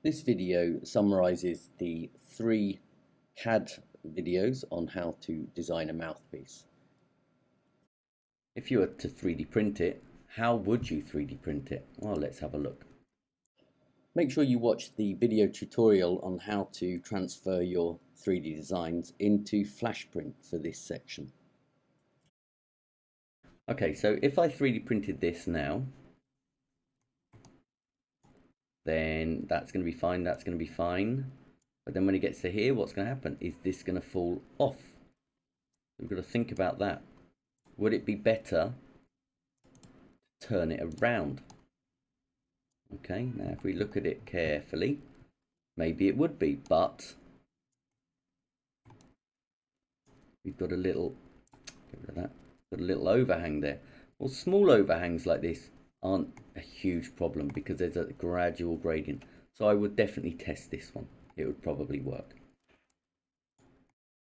This video summarizes the 3 CAD videos on how to design a mouthpiece. If you were to 3D print it, how would you 3D print it? Well, let's have a look. Make sure you watch the video tutorial on how to transfer your 3D designs into FlashPrint for this section. Okay, so if I 3D printed this now, then that's going to be fine, that's going to be fine. But then when it gets to here, what's going to happen? Is this going to fall off? We've got to think about that. Would it be better to turn it around? Okay, now if we look at it carefully, maybe it would be, but we've got a little, get rid of that, got a little overhang there. Well, small overhangs like this aren't a huge problem because there's a gradual gradient. So I would definitely test this one. It would probably work.